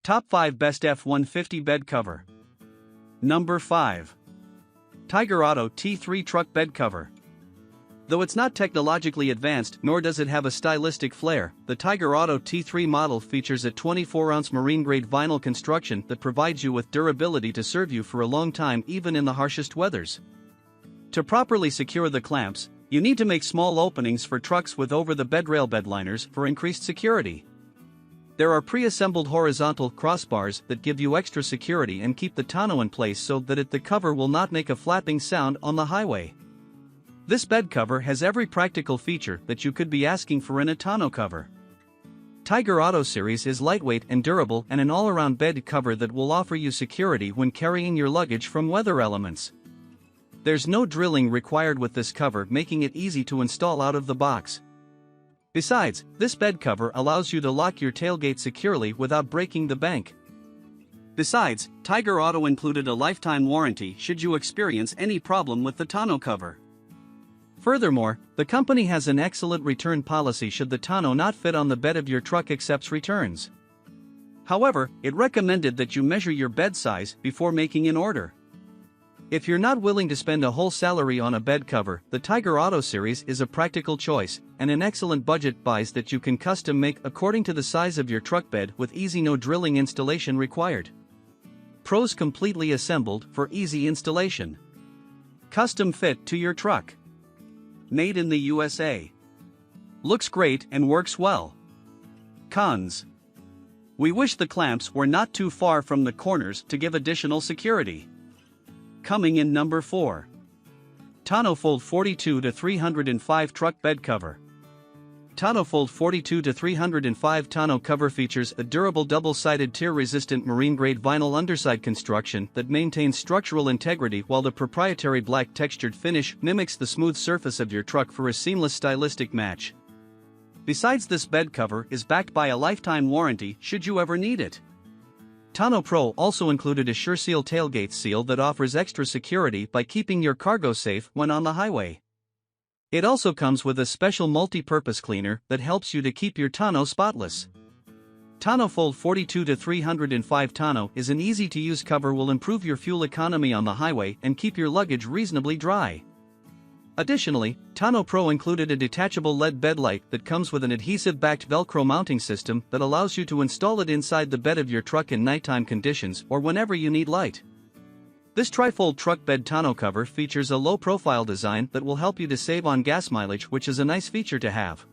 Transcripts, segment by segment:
Top 5 Best F150 Bed Cover. Number 5. Tyger Auto T3 Truck Bed Cover. Though it's not technologically advanced nor does it have a stylistic flair, the Tyger Auto T3 model features a 24-ounce marine-grade vinyl construction that provides you with durability to serve you for a long time even in the harshest weathers. To properly secure the clamps, you need to make small openings for trucks with over-the-bed rail bedliners for increased security. There are pre-assembled horizontal crossbars that give you extra security and keep the tonneau in place so that the cover will not make a flapping sound on the highway. This bed cover has every practical feature that you could be asking for in a tonneau cover. Tyger Auto series is lightweight and durable and an all-around bed cover that will offer you security when carrying your luggage from weather elements. There's no drilling required with this cover, making it easy to install out of the box. Besides, this bed cover allows you to lock your tailgate securely without breaking the bank. Besides, Tyger Auto included a lifetime warranty should you experience any problem with the tonneau cover. Furthermore, the company has an excellent return policy should the tonneau not fit on the bed of your truck, accepts returns. However, it recommended that you measure your bed size before making an order. If you're not willing to spend a whole salary on a bed cover, the Tyger Auto series is a practical choice and an excellent budget buys that you can custom make according to the size of your truck bed with easy no drilling installation required. Pros: completely assembled for easy installation. Custom fit to your truck. Made in the USA. Looks great and works well. Cons: we wish the clamps were not too far from the corners to give additional security. Coming in number 4. Tonnofold 42-305 Truck Bed Cover. Tonnofold 42-305 tonneau cover features a durable double-sided tear-resistant marine-grade vinyl underside construction that maintains structural integrity while the proprietary black textured finish mimics the smooth surface of your truck for a seamless stylistic match. Besides, this bed cover is backed by a lifetime warranty should you ever need it. Tonno Pro also included a SureSeal tailgate seal that offers extra security by keeping your cargo safe when on the highway. It also comes with a special multi-purpose cleaner that helps you to keep your tonneau spotless. Tonnofold 42-305 tonneau is an easy-to-use cover will improve your fuel economy on the highway and keep your luggage reasonably dry. Additionally, Tonno Pro included a detachable LED bed light that comes with an adhesive-backed Velcro mounting system that allows you to install it inside the bed of your truck in nighttime conditions or whenever you need light. This trifold truck bed tonneau cover features a low-profile design that will help you to save on gas mileage, which is a nice feature to have.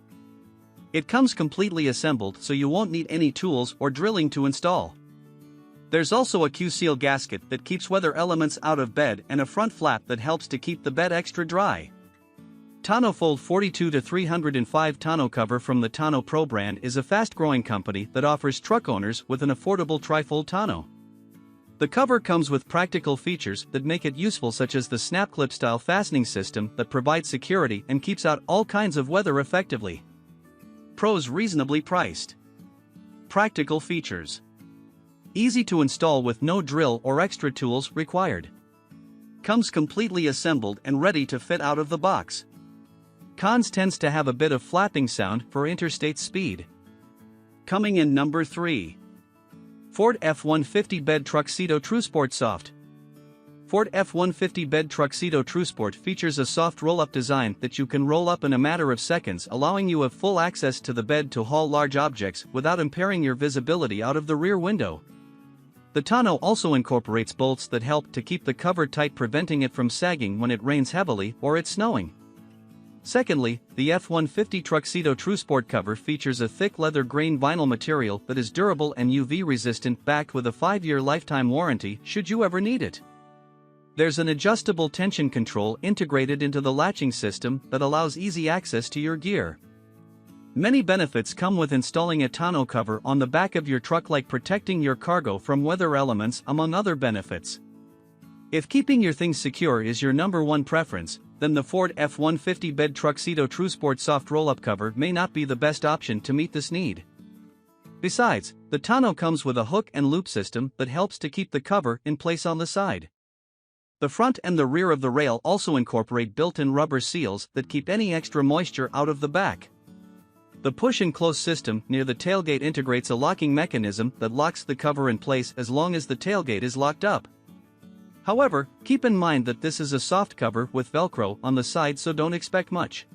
It comes completely assembled so you won't need any tools or drilling to install. There's also a Q-seal gasket that keeps weather elements out of bed and a front flap that helps to keep the bed extra dry. Tonnofold 42-305 tonneau cover from the Tonno Pro brand is a fast-growing company that offers truck owners with an affordable trifold tonneau. The cover comes with practical features that make it useful, such as the snap clip style fastening system that provides security and keeps out all kinds of weather effectively. Pros: reasonably priced. Practical features: easy to install with no drill or extra tools required. Comes completely assembled and ready to fit out of the box. Cons: tends to have a bit of flapping sound for interstate speed. Coming in number 3. Ford F150 Bed Truxedo TruSport Soft. Ford F150 Bed Truxedo TruSport features a soft roll-up design that you can roll up in a matter of seconds, allowing you have full access to the bed to haul large objects without impairing your visibility out of the rear window. The tonneau also incorporates bolts that help to keep the cover tight, preventing it from sagging when it rains heavily or it's snowing. Secondly, the F150 Truxedo TruSport cover features a thick leather grain vinyl material that is durable and UV resistant, backed with a 5-year lifetime warranty should you ever need it. There's an adjustable tension control integrated into the latching system that allows easy access to your gear. Many benefits come with installing a tonneau cover on the back of your truck, like protecting your cargo from weather elements, among other benefits. If keeping your things secure is your number one preference, then the Ford F150 Bed Truxedo TruSport soft roll-up cover may not be the best option to meet this need. Besides, the tonneau comes with a hook and loop system that helps to keep the cover in place on the side. The front and the rear of the rail also incorporate built-in rubber seals that keep any extra moisture out of the back. The push and close system near the tailgate integrates a locking mechanism that locks the cover in place as long as the tailgate is locked up. However, keep in mind that this is a soft cover with Velcro on the side, so don't expect much.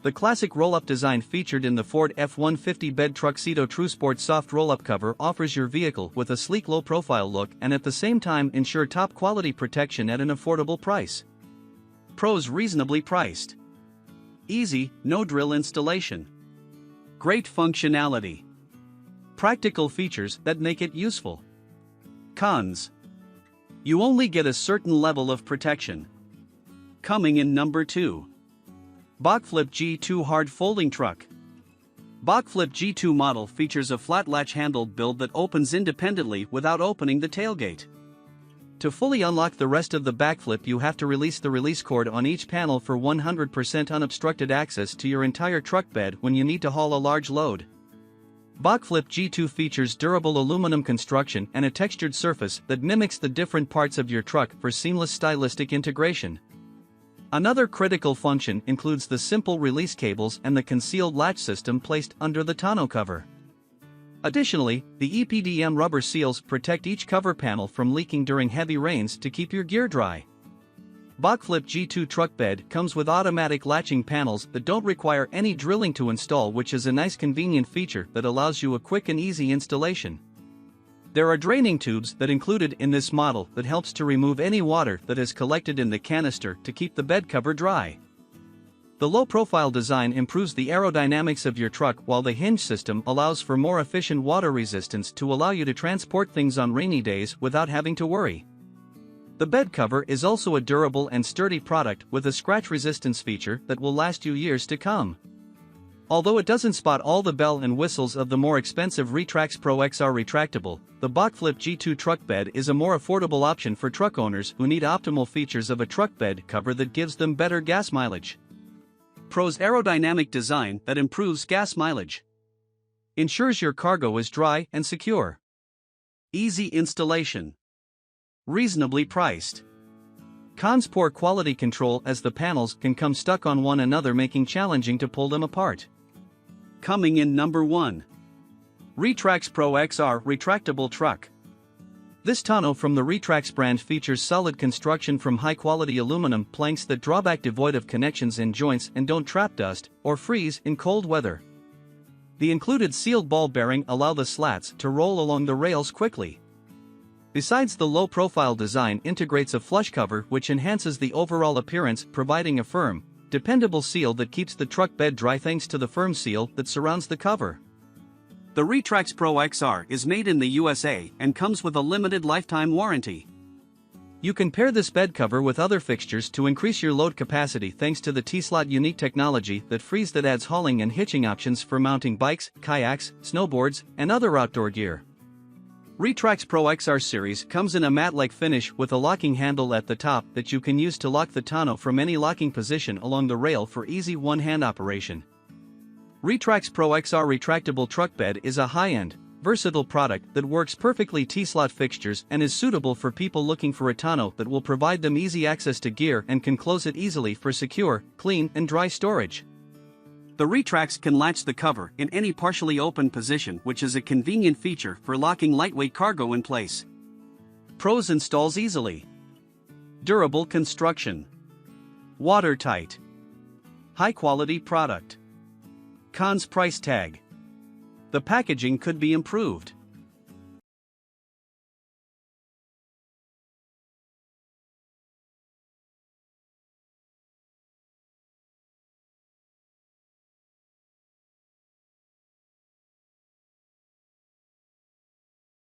The classic roll-up design featured in the Ford F-150 bed Truxedo Truesport soft roll-up cover offers your vehicle with a sleek low-profile look and at the same time ensure top-quality protection at an affordable price. Pros: reasonably priced. Easy, no-drill installation. Great functionality. Practical features that make it useful. Cons: you only get a certain level of protection. Coming in number 2. Bok Flip G2 Hard Folding Truck. Bok Flip G2 model features a flat latch-handled build that opens independently without opening the tailgate. To fully unlock the rest of the BAKFlip, you have to release the release cord on each panel for 100% unobstructed access to your entire truck bed when you need to haul a large load. Bok Flip G2 features durable aluminum construction and a textured surface that mimics the different parts of your truck for seamless stylistic integration. Another critical function includes the simple release cables and the concealed latch system placed under the tonneau cover. Additionally, the EPDM rubber seals protect each cover panel from leaking during heavy rains to keep your gear dry. Bok Flip G2 truck bed comes with automatic latching panels that don't require any drilling to install, which is a nice convenient feature that allows you a quick and easy installation. There are draining tubes that included in this model that helps to remove any water that is collected in the canister to keep the bed cover dry. The low-profile design improves the aerodynamics of your truck, while the hinge system allows for more efficient water resistance to allow you to transport things on rainy days without having to worry. The bed cover is also a durable and sturdy product with a scratch resistance feature that will last you years to come. Although it doesn't spot all the bell and whistles of the more expensive Retrax Pro XR retractable, the Bok Flip G2 truck bed is a more affordable option for truck owners who need optimal features of a truck bed cover that gives them better gas mileage. Pros: aerodynamic design that improves gas mileage. Ensures your cargo is dry and secure. Easy installation. Reasonably priced. Cons: poor quality control as the panels can come stuck on one another, making challenging to pull them apart. Coming in number 1. Retrax Pro XR Retractable Truck. This tonneau from the Retrax brand features solid construction from high-quality aluminum planks that draw back, devoid of connections and joints, and don't trap dust or freeze in cold weather. The included sealed ball bearing allow the slats to roll along the rails quickly. Besides, the low-profile design integrates a flush cover which enhances the overall appearance, providing a firm, dependable seal that keeps the truck bed dry thanks to the firm seal that surrounds the cover. The Retrax Pro XR is made in the USA and comes with a limited lifetime warranty. You can pair this bed cover with other fixtures to increase your load capacity thanks to the T-slot unique technology that adds hauling and hitching options for mounting bikes, kayaks, snowboards, and other outdoor gear. Retrax Pro XR series comes in a matte-like finish with a locking handle at the top that you can use to lock the tonneau from any locking position along the rail for easy one-hand operation. Retrax Pro XR retractable truck bed is a high-end, versatile product that works perfectly T-slot fixtures and is suitable for people looking for a tonneau that will provide them easy access to gear and can close it easily for secure, clean, and dry storage. The Retrax can latch the cover in any partially open position, which is a convenient feature for locking lightweight cargo in place. Pros: installs easily. Durable construction. Watertight. High-quality product. Cons: price tag. The packaging could be improved.